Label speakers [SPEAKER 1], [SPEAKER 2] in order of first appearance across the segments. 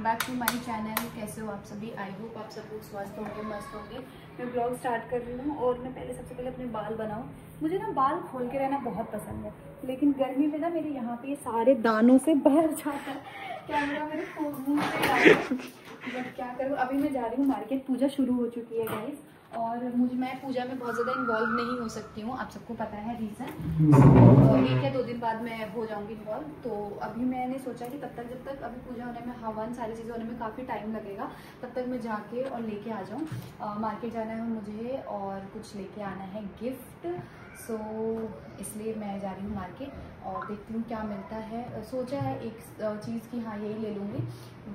[SPEAKER 1] Welcome back to my channel. कैसे हो आप सभी? आई होप आप सब लोग स्वस्थ होंगे, मस्त होंगे। मैं ब्लॉग स्टार्ट कर रही हूँ और मैं सबसे पहले अपने बाल बनाऊँ। मुझे ना बाल खोल के रहना बहुत पसंद है, लेकिन गर्मी में ना मेरे यहाँ पे ये सारे दानों से भर जाता है। कैमरा मेरे मुँह पे आ रहा है, बट क्या करूँ। अभी मैं जा रही हूँ मार्केट, पूजा शुरू हो चुकी है गाइस, और मैं पूजा में बहुत ज़्यादा इन्वॉल्व नहीं हो सकती हूँ, आप सबको पता है रीज़न। एक या 2 दिन बाद मैं हो जाऊँगी इन्वॉल्व। तो अभी मैंने सोचा कि तब तक जब तक अभी पूजा होने में, हवन सारी चीज़ें होने में काफ़ी टाइम लगेगा, तब तक मैं जाके और लेके आ जाऊँ। मार्केट जाना है मुझे और कुछ लेके आना है गिफ्ट, सो इसलिए मैं जा रही हूँ मार्केट और देखती हूँ क्या मिलता है। सोचा है एक चीज़ की हाँ यही ले लूँगी,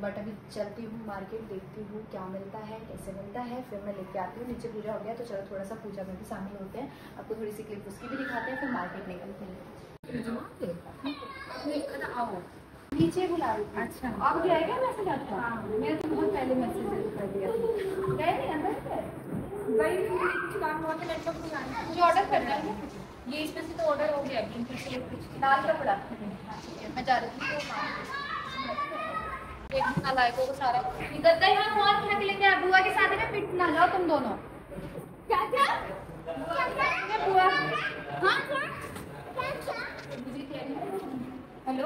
[SPEAKER 1] बट अभी चलती हूँ मार्केट, देखती हूँ क्या मिलता है, कैसे मिलता है, फिर मैं लेके आती हूँ। नीचे पूजा हो गया तो चलो थोड़ा सा पूजा में भी शामिल होते हैं, आपको थोड़ी सी क्लिप उसकी भी दिखाते हैं, फिर मार्केट निकलते हैं। आओ नीचे बुला रही हूँ। अच्छा आप गए क्या मैसेज आपका? हाँ मैं तो बहुत पहले मैसेज कर दिया था। गए नहीं अंदर वही कुछ काम हुआ था, लैपटॉप नहीं आया, मुझे ऑर्डर करना है। ये इसमें से तो ऑर्डर हो गया, दाल का पड़ा। मैं जा रही थी तो एक नालायकों को सारा निकलता है। हम और क्या लेंगे? बुआ की शादी में पिट ना जाओ तुम दोनों। क्या क्या बुआ? हाँ हेलो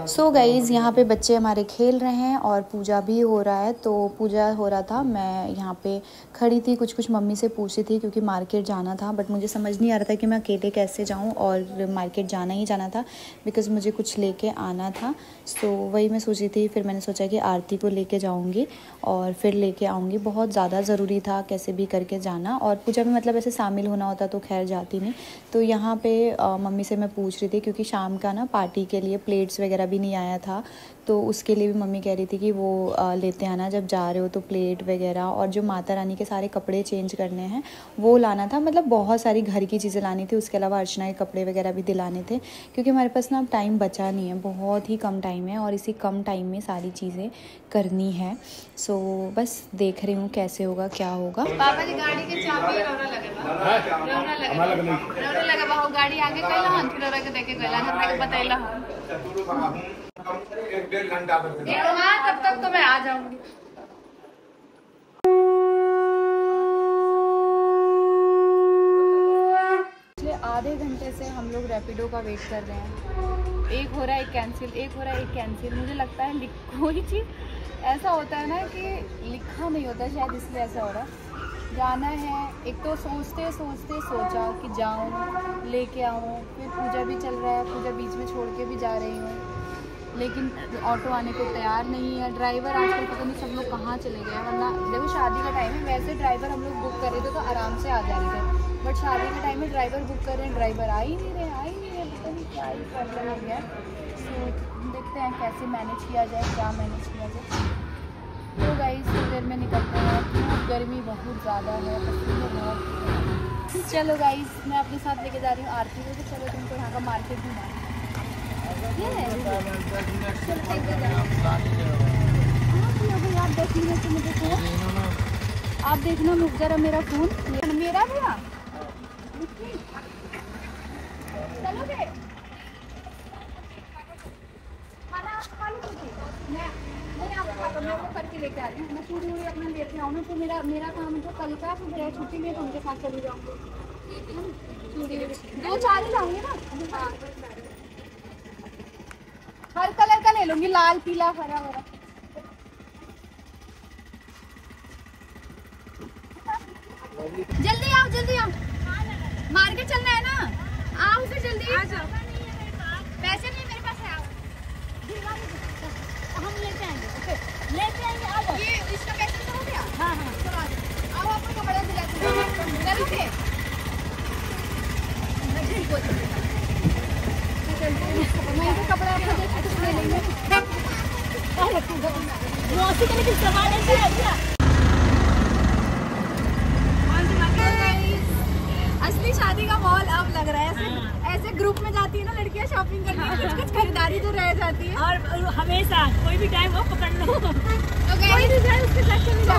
[SPEAKER 1] सो गाइज़ यहाँ पे बच्चे हमारे खेल रहे हैं और पूजा भी हो रहा है। तो पूजा हो रहा था, मैं यहाँ पे खड़ी थी, कुछ मम्मी से पूछी थी क्योंकि मार्केट जाना था, बट मुझे समझ नहीं आ रहा था कि मैं अकेले कैसे जाऊँ, और मार्केट जाना ही जाना था बिकॉज़ मुझे कुछ लेके आना था। सो वही मैं सोची थी, फिर मैंने सोचा कि आरती को लेके जाऊँगी और फिर लेके आऊँगी। बहुत ज़्यादा ज़रूरी था कैसे भी करके जाना, और पूजा में मतलब ऐसे शामिल होना होता तो खैर जाती नहीं। तो यहाँ पर मम्मी से मैं पूछ रही थी क्योंकि शाम का ना पार्टी के लिए प्लेट्स वगैरह भी नहीं आया था, तो उसके लिए भी मम्मी कह रही थी कि वो लेते आना जब जा रहे हो तो, प्लेट वगैरह, और जो माता रानी के सारे कपड़े चेंज करने हैं वो लाना था। मतलब बहुत सारी घर की चीज़ें लानी थी, उसके अलावा अर्चना के कपड़े वगैरह भी दिलाने थे, क्योंकि हमारे पास ना अब टाइम बचा नहीं है, बहुत ही कम टाइम है और इसी कम टाइम में सारी चीज़ें करनी है। सो बस देख रही हूँ कैसे होगा, क्या होगा। पापा जी गाड़ी की चाबी रोना लगा गाड़ी आगे कहला हन, फिर रख देके कहला हमरा के बतैला हन
[SPEAKER 2] 1-1.5 घंटा
[SPEAKER 1] तब तक तो मैं आ जाऊंगी। पिछले आधे घंटे से हम लोग रैपिडो का वेट कर रहे हैं। एक हो रहा है एक कैंसिल, एक हो रहा है एक कैंसिल। मुझे लगता है कोई चीज़ ऐसा होता है ना कि लिखा नहीं होता, शायद इसलिए ऐसा हो रहा है। जाना है, एक तो सोचते सोचा कि जाऊं लेके आऊं, फिर पूजा भी चल रहा है, पूजा बीच में छोड़ के भी जा रही हूँ, लेकिन ऑटो आने को तैयार नहीं है। ड्राइवर आजकल पता नहीं सब लोग कहाँ चले गए हैं, वरना देखो शादी का टाइम है, वैसे ड्राइवर हम लोग बुक कर रहे थे तो आराम से आ जा रहे थे, बट शादी के टाइम में ड्राइवर बुक कर रहे हैं, ड्राइवर आ ही नहीं रहे, पता नहीं क्या ही प्रॉब्लम हो गया। तो देखते हैं कैसे मैनेज किया जाए, क्या मैनेज किया जाए। तो गाइस थोड़ी देर में निकलते हैं, गर्मी बहुत ज़्यादा है, पसीने बहुत। चलो गाइस मैं अपने साथ लेके जा रही हूँ आरती को, तो चलो तुमको यहाँ का मार्केट घुमा। आप देखिए तो मुझे फोन, आप देखना मुझ जरा मेरा फ़ोन, मेरा भैया चलोगे? मैं वो करके लेके आ रही हूँ, मैं चूड़ी वूड़ी अपना लेके आऊँ ना, तो मेरा काम है जो कल का, तो मेरा छुट्टी में तो उनके साथ चली जाऊँगी। चूड़ी 2-4 ही लाऊंगी ना। हाँ हर कलर का ले लूँगी, लाल पीला हरा हरा। जल्दी आओ मार्केट चलना है ना, आओ फिर जल्दी आ जाओ। पैसे नहीं मेरे पास है, आओ हम लेते आएंगे, आ जाओ। ये इसका पैसे तो हो गया? हाँ चलो आओ, आपको कपड़ा दिलाते हैं, चलोगे? मैं तो कपड़ा आपको देख कुछ ले लेंगे। असली शादी का माहौल अब लग रहा है, ऐसे ग्रुप में जाती है ना लड़कियां शॉपिंग करने, कुछ खरीदारी जो रह जाती है, और हमेशा कोई भी टाइम हो पकड़ लो, कोई भी जाए उसके साथ चले जाओ।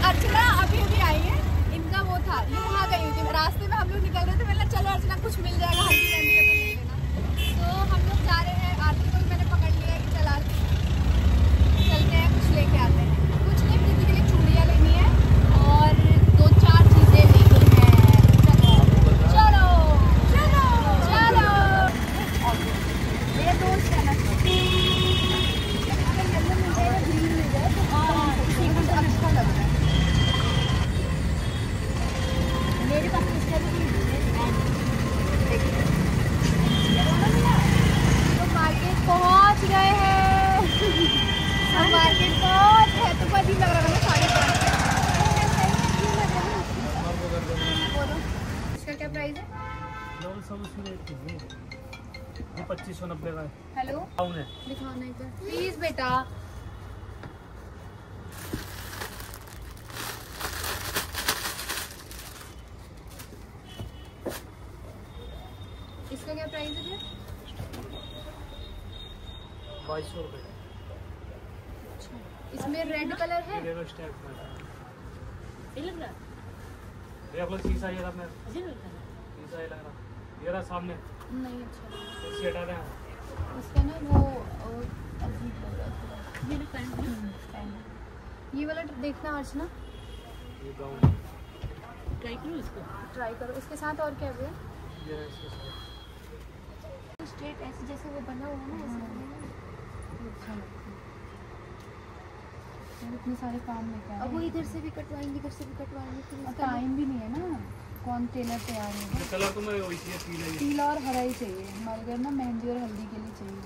[SPEAKER 1] अर्चना अभी आई है, इनका वो था, ये वहाँ गई थी, रास्ते में हम लोग निकल रहे थे, मतलब चलो क्या प्राइस है?
[SPEAKER 2] सब उसमें 2590 का है।
[SPEAKER 1] हेलो दिखाओ ना एक बार प्लीज बेटा। इसका क्या प्राइस है फिर?
[SPEAKER 2] 2200 रुपये।
[SPEAKER 1] इसमें रेड कलर है?
[SPEAKER 2] ये लग रहा ये अपना शीशा ये रहा शीशा ये लग रहा ये रहा सामने
[SPEAKER 1] नहीं अच्छा
[SPEAKER 2] इसे हटा दें
[SPEAKER 1] इसका ना वो अजीब लग रहा था। ये पैंट ये वाला देखना अर्चना
[SPEAKER 2] ये गाउन
[SPEAKER 1] ट्राई करो इसको ट्राई करो। इसके साथ और क्या है?
[SPEAKER 2] ये इसके साथ
[SPEAKER 1] स्ट्रेट ऐसे जैसे वो बना हुआ है ना ऐसे अच्छा लगता है। इतने सारे काम में क्या अब वो इधर से भी कटवाएंगे इधर से भी कटवाएंगे फिर टाइम भी नहीं है ना। कौन टेलर तैयार है?
[SPEAKER 2] कलर तो मैं वही चाहिए
[SPEAKER 1] पीला और हरा ही चाहिए हमारे घर ना मेहंदी और हल्दी के लिए चाहिए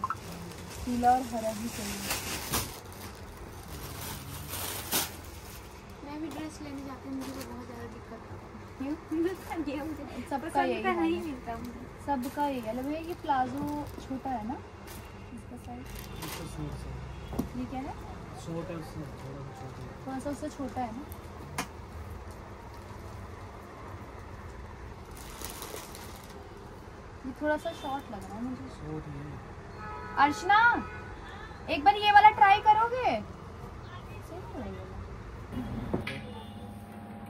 [SPEAKER 1] पीला और हरा ही चाहिए। मैं भी ड्रेस लेने जाती हूँ मुझे बहुत ज़्यादा दिक्कत क्यों सबका यही मिलता मुझे सबका यही है। भैया ये प्लाजो छोटा है ना इसका साइज ये क्या है? थोड़ा सा उससे छोटा है ना। ये थोड़ा सा शॉर्ट लग रहा है मुझे। अर्चना एक बार ये वाला ट्राई करोगे?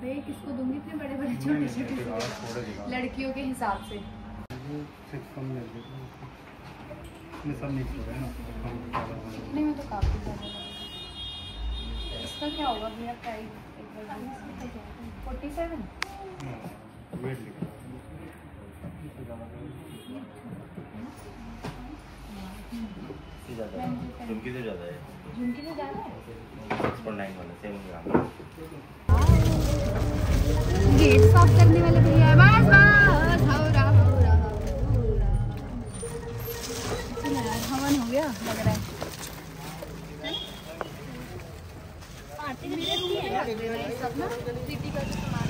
[SPEAKER 1] मैं किसको दूंगी इतने बड़े बड़े छोटे छोटे लड़कियों के हिसाब से इतने में तो काफी ज़्यादा। इसका क्या होगा भैया प्राइस? 47
[SPEAKER 3] झुमकी से ज़्यादा है।
[SPEAKER 1] झुमकी से ज़्यादा है
[SPEAKER 3] 6.9 वाला 7 ग्राम।
[SPEAKER 1] गेट साफ करने वाले भैया बस बस हो रहा हवन हो गया लग रहा है। सब ना दीदी का जो सामान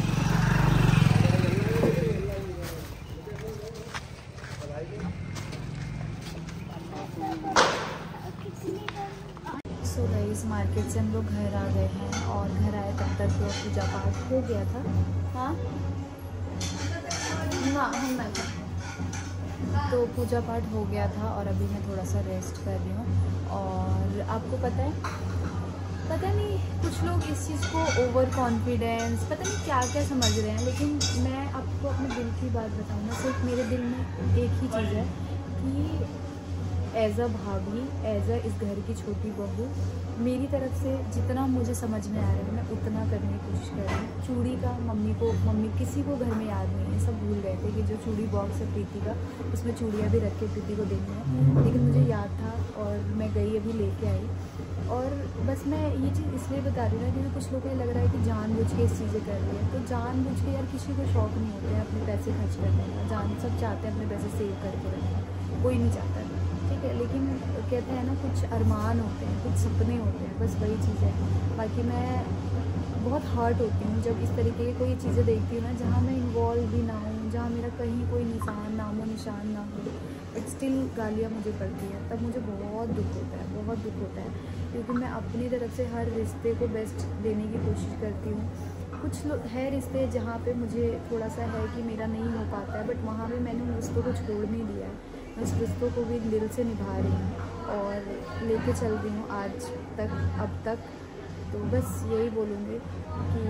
[SPEAKER 1] सो गाइस मार्केट से हम लोग घर आ गए हैं और घर आए तब तक तो पूजा पाठ हो गया था। हाँ ना हम ना तो पूजा पाठ हो गया था और अभी मैं थोड़ा सा रेस्ट कर रही हूँ। और आपको पता नहीं कुछ लोग इस चीज़ को ओवर कॉन्फिडेंस पता नहीं क्या क्या समझ रहे हैं, लेकिन मैं आपको अपने दिल की बात बताऊँ ना। सिर्फ मेरे दिल में एक ही चीज़ है कि एज अ भाभी एज अ इस घर की छोटी बहू मेरी तरफ से जितना मुझे समझ में आ रहा है मैं उतना करने की कोशिश कर रही हूँ। चूड़ी का मम्मी किसी को घर में याद नहीं है, सब भूल गए थे कि जो चूड़ी बॉक्स है प्रीति का उसमें चूड़ियाँ भी रख के प्रीति को देनी है, लेकिन मुझे याद था और मैं गई अभी लेके आई। और बस मैं ये चीज़ इसलिए बता रही हूँ क्योंकि कुछ लोगों को लग रहा है कि जानबूझ के इस चीज़ें कर रही है। तो जानबूझ के यार किसी को शौक नहीं होते हैं अपने पैसे खर्च करने का। सब चाहते हैं अपने पैसे सेव करके रखना, कोई नहीं चाहता ठीक है। लेकिन कहते हैं ना कुछ अरमान होते हैं कुछ सपने होते हैं, बस वही चीज़ है। बाकी मैं बहुत हर्ट होती हूँ जब इस तरीके की कोई चीज़ें देखती हूँ ना जहाँ मैं इन्वॉल्व भी ना हूँ, जहाँ मेरा कहीं कोई नामो निशान ना हो, बट स्टिल गालियाँ मुझे पड़ती हैं। तब मुझे बहुत दुख होता है क्योंकि मैं अपनी तरफ से हर रिश्ते को बेस्ट देने की कोशिश करती हूँ। कुछ लोग है रिश्ते जहाँ पे मुझे थोड़ा सा है कि मेरा नहीं हो पाता है, बट वहाँ पे मैंने उन रिश्तों को छोड़ नहीं दिया है। मैं उस रिश्तों को भी दिल से निभा रही हूँ और लेके चल रही हूँ आज तक अब तक। तो बस यही बोलूँगी कि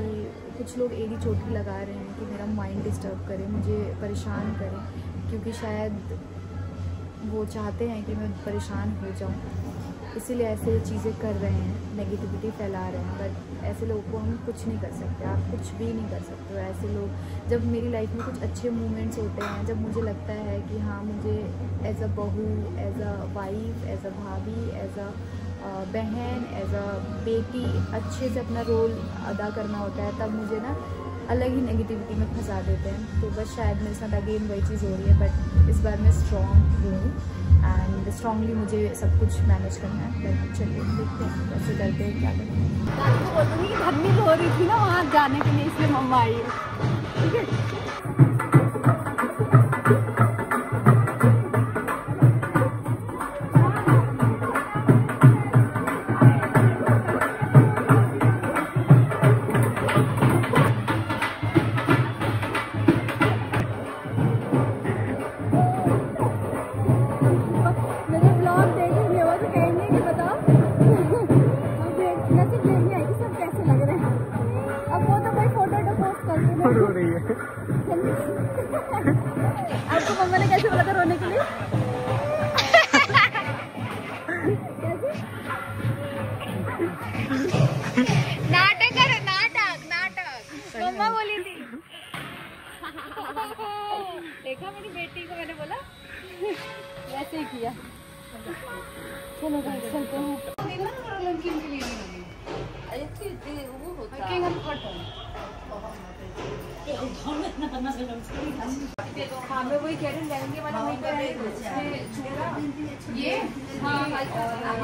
[SPEAKER 1] कुछ लोग एड़ी चोटी लगा रहे हैं कि मेरा माइंड डिस्टर्ब करें, मुझे परेशान करें, क्योंकि शायद वो चाहते हैं कि मैं परेशान हो जाऊँ, इसीलिए ऐसे चीज़ें कर रहे हैं, नेगेटिविटी फैला रहे हैं। बट ऐसे लोगों को हम कुछ नहीं कर सकते, आप कुछ भी नहीं कर सकते हो। ऐसे लोग जब मेरी लाइफ में कुछ अच्छे मोमेंट्स होते हैं, जब मुझे लगता है कि हाँ मुझे एज अ बहू, as a wife, as a भाभी, एज अ बहन, एज अ बेटी अच्छे से अपना रोल अदा करना होता है, तब मुझे ना अलग ही नेगेटिविटी में फंसा देते हैं। तो बस शायद मेरे साथ अगेन वही चीज़ हो रही है, बट इस बार मैं स्ट्रॉन्ग हूँ एंड स्ट्रॉन्गली मुझे सब कुछ मैनेज करना है। बट चलिए देखते हैं कैसे करते हैं, क्या करते हैं। आपको बोल दूँगी कि धर्मी हो रही थी ना वहाँ जाने के लिए, इसलिए मम्मा आई है। ठीक है आपको मम्मा ने कैसे बोला था रोने के लिए? नाटक करो, नाटक नाटक मम्मा बोली थी। देखा मेरी बेटी को, मैंने बोला वैसे ही किया। चलो भाई चलते हैं। हाँ मैं वही कह रही हूँ, लहंगे वाला वहीं पे है, ये हाँ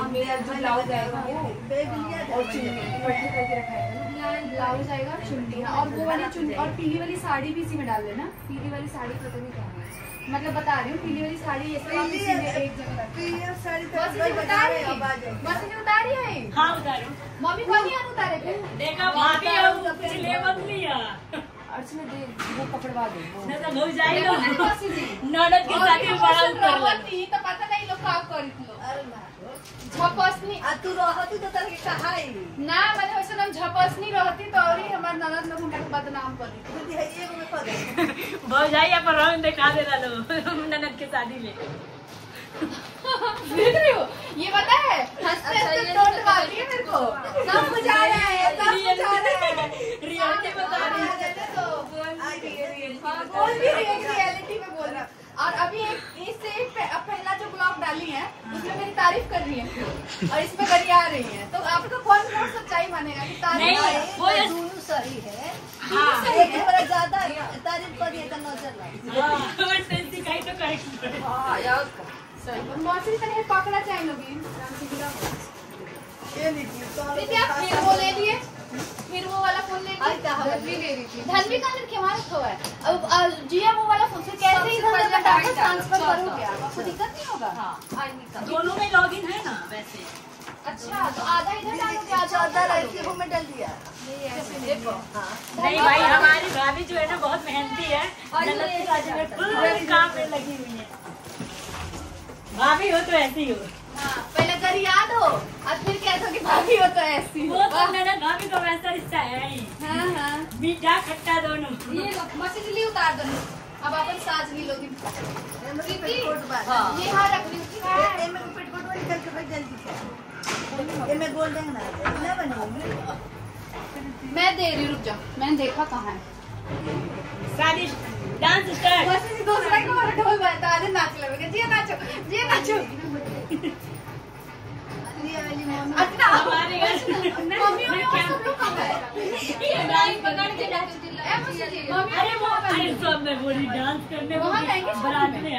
[SPEAKER 1] मेरा जो ब्लाउज आएगा वो और चुन्नी पट्टी करके रखा है, ब्लाउज आएगा चुन्नी, और वो वाली चुन्नी और पीली वाली साड़ी भी इसी में डाल देना। पीली वाली साड़ी पता नहीं क्या है, मतलब बता रही हूँ पीली वाली साड़ी ये सब आप इसी में एक जगह बता रही है। हाँ उतार रही हूँ मम्मी को नहीं उतारे थे, देखा अर्चना दे वो कपड़वा दे हो जाएगा ननद के साथ में बड़ा कर ली तो पता नहीं लोग काम करी थी झपसनी तू रहती तो तरह के कहाई ना मैंने वैसे नाम झपसनी रहती तो और ही हमारे ननद लोग हमरा के बदनाम करी थी। एगो में पद
[SPEAKER 4] बहुत जाई पर हम दिखा दे लो ननद के शादी में
[SPEAKER 1] देख रही हो ये पता है हंसते हंसते टोट मारती है मेरे को सब कुछ आ रहा है सब कुछ आ रहा है रियलिटी बता रही है तो बोल भी रही है रियलिटी में बोल रहा। और अभी एक इससे पहला जो ब्लॉग डाली है उसमें मेरी तारीफ कर रही है और इसमें गरिया रही है, तो आपको कौन कौन सच्चाई मानेगा कि तारीफ वो सही है? हाँ ज्यादा तारीफ कर रही है मौसी तने पकड़ा चाहिए लोगी आप फिर वो ले लिए, फिर वो वाला फोन ले लिया, धनवी ले रही थी। धनवी का लड़के हमारा रखा है अब जिया वो वाला फोन से कैसे इधर ट्रांसफर करोगे आप, आपको दिक्कत नहीं होगा? हाँ
[SPEAKER 4] दोनों में लॉगिन है ना वैसे।
[SPEAKER 1] अच्छा तो आधा इधर डालोगे आधा ऐसे वो में डाल दिया। देखो
[SPEAKER 4] नहीं भाई हमारी भाभी जो है ना बहुत मेहनती है, फुल काम में लगी हुई है। भाभी हो तो ऐसी हो,
[SPEAKER 1] हाँ पहले घर याद हो और फिर कहते हो कि भाभी हो तो ऐसी
[SPEAKER 4] वो तो मेरा भाभी को वैसा रिश्ता है ही।
[SPEAKER 1] हाँ हाँ
[SPEAKER 4] मीठा खट्टा दोनों।
[SPEAKER 1] ये मशीन ली उतार दो अब अपन साज ली लोगी ये हाँ रख ली मैं दे रही रुक जाओ मैंने देखा कहाँ है
[SPEAKER 4] शादी डांस स्टार्ट
[SPEAKER 1] बस दूसरा को ढोल बजा दे नाच लगेगा जी नाचो अच्छा
[SPEAKER 4] हमारे घर
[SPEAKER 1] मम्मी और सब लोग कहाँ है
[SPEAKER 4] ये डांस पकड़ के नाच अरे वो अरे सब में बोली डांस करने
[SPEAKER 1] वहाँ जाएंगे
[SPEAKER 4] बारात में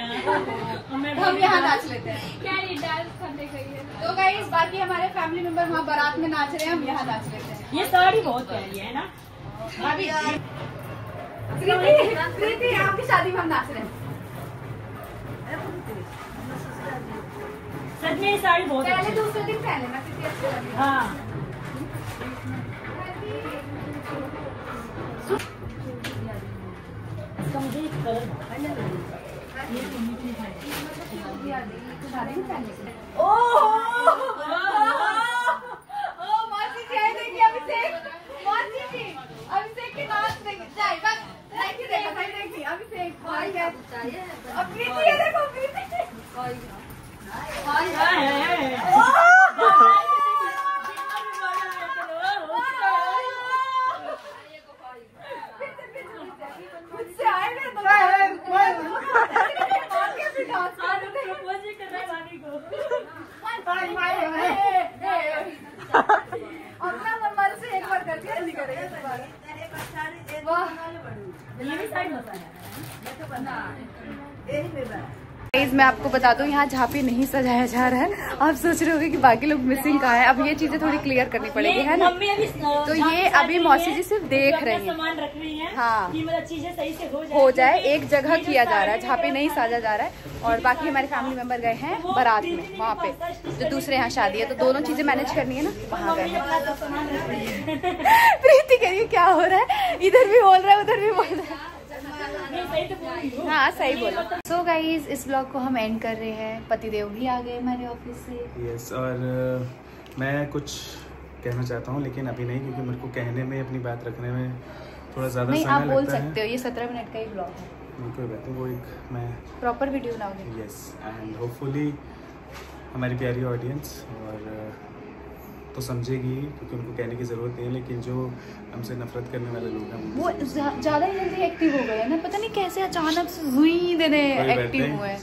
[SPEAKER 1] हम यहाँ नाच लेते हैं
[SPEAKER 4] क्या ये डांस करने गई है
[SPEAKER 1] तो गाइस बाकी हमारे फैमिली मेंबर वहाँ बारात में नाच रहे हैं, हम यहाँ नाच लेते हैं।
[SPEAKER 4] ये साड़ी बहुत प्यारी है ना
[SPEAKER 1] भाभी प्रीति आपकी शादी में हम नाच रहे हैं।
[SPEAKER 4] सच में ये साड़ी बहुत
[SPEAKER 1] पहले
[SPEAKER 4] अच्छी
[SPEAKER 1] दूसरे दिन पहले ना कितनी अच्छी लगी।
[SPEAKER 4] है। हाँ इसका मुझे एक कलर
[SPEAKER 1] शादी में पहनने के लिए मौसी जी आई देखिए अभिषेक मौसी जी अभिषेक के नाच देखिए जाए बस देखिए अभिषेक भाई है अब प्रीति है देखो प्रीति मुझसे आएगा तो अपना मन से एक बार करके नहीं करेगा मैं आपको बता दूं यहाँ झांपी नहीं सजाया जा रहा है। आप सोच रहे होंगे कि बाकी लोग मिसिंग कहाँ है, अब ये चीजें थोड़ी क्लियर करनी पड़ेगी है ना। तो ये अभी मौसी जी सिर्फ देख रही हैं, हाँ
[SPEAKER 4] चीजें सही से
[SPEAKER 1] हो जाए एक जगह किया जा रहा है, झांपी नहीं साजा जा रहा है। और बाकी हमारे फैमिली मेंबर गए हैं बारात में, वहाँ पे जो दूसरे यहाँ शादी है, तो दोनों चीजें मैनेज करनी है ना, वहाँ गए हैं। प्रीति कह रही है क्या हो रहा है, इधर भी बोल रहा है उधर भी बोल रहा है। हाँ सही बोला। सो गाइज इस ब्लॉग को हम एंड कर रहे हैं, पतिदेव भी आ गए हमारे ऑफिस से।
[SPEAKER 5] यस और मैं कुछ कहना चाहता हूँ लेकिन अभी नहीं, क्योंकि मेरे को कहने में अपनी बात रखने में थोड़ा ज़्यादा समय लगता है।
[SPEAKER 1] आप बोल सकते हो, ये 17 मिनट का ही ब्लॉग है।
[SPEAKER 5] नहीं कोई बात नहीं, वो एक मैं
[SPEAKER 1] प्रॉपर वीडियो बनाओगे?
[SPEAKER 5] यस, एंड होपफुली हमारी प्यारी ऑडियंस और तो समझेगी, क्योंकि उनको कहने की ज़रूरत नहीं है, लेकिन जो हमसे नफरत करने वाले लोग हैं
[SPEAKER 1] वो ज़्यादा ही जल्दी एक्टिव हो गए हैं ना, पता नहीं कैसे अचानक से हुई देने एक्टिव हुए।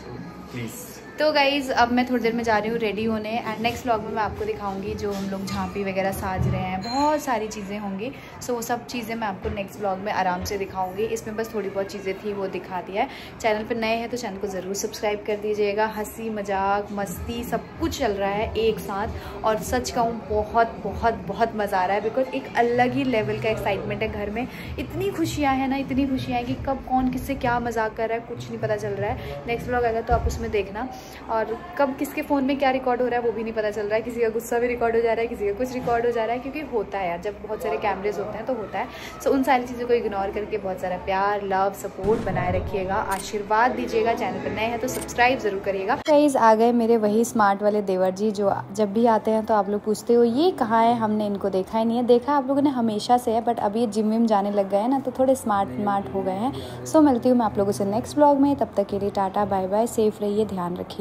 [SPEAKER 5] प्लीज़।
[SPEAKER 1] तो गाइज़ अब मैं थोड़ी देर में जा रही हूँ रेडी होने, एंड नेक्स्ट व्लॉग में मैं आपको दिखाऊंगी जो हम लोग झांपी वगैरह साज रहे हैं, बहुत सारी चीज़ें होंगी। सो वो सब चीज़ें मैं आपको नेक्स्ट व्लॉग में आराम से दिखाऊंगी। इसमें बस थोड़ी बहुत चीज़ें थी वो दिखा दिया है। चैनल पर नए हैं तो चैनल को ज़रूर सब्सक्राइब कर दीजिएगा। हंसी मजाक मस्ती सब कुछ चल रहा है एक साथ, और सच कहूँ बहुत बहुत बहुत मज़ा आ रहा है, बिकॉज एक अलग ही लेवल का एक्साइटमेंट है घर में। इतनी खुशियाँ हैं ना, इतनी खुशियाँ हैं कि कब कौन किससे क्या मजाक कर रहा है कुछ नहीं पता चल रहा है। नेक्स्ट व्लॉग आएगा तो आप उसमें देखना, और कब किसके फ़ोन में क्या रिकॉर्ड हो रहा है वो भी नहीं पता चल रहा है। किसी का गुस्सा भी रिकॉर्ड हो जा रहा है, किसी का कुछ रिकॉर्ड हो जा रहा है, क्योंकि होता है यार, जब बहुत सारे कैमरेज होते हैं तो होता है। सो उन सारी चीज़ों को इग्नोर करके बहुत सारा प्यार लव सपोर्ट बनाए रखिएगा, आशीर्वाद दीजिएगा। चैनल पर नए हैं तो सब्सक्राइब ज़रूर करिएगा। गाइस आ गए मेरे वही स्मार्ट वाले देवर जी, जो जब भी आते हैं तो आप लोग पूछते हो ये कहाँ है, हमने इनको देखा ही नहीं है। देखा आप लोगों ने हमेशा से है, बट अभी ये जिम विम जाने लग गए हैं ना, तो थोड़े स्मार्ट हो गए हैं। सो मिलती हूँ मैं आप लोगों से नेक्स्ट व्लॉग में, तब तक के लिए टाटा बाय बाय, सेफ रहिए, ध्यान रखिए।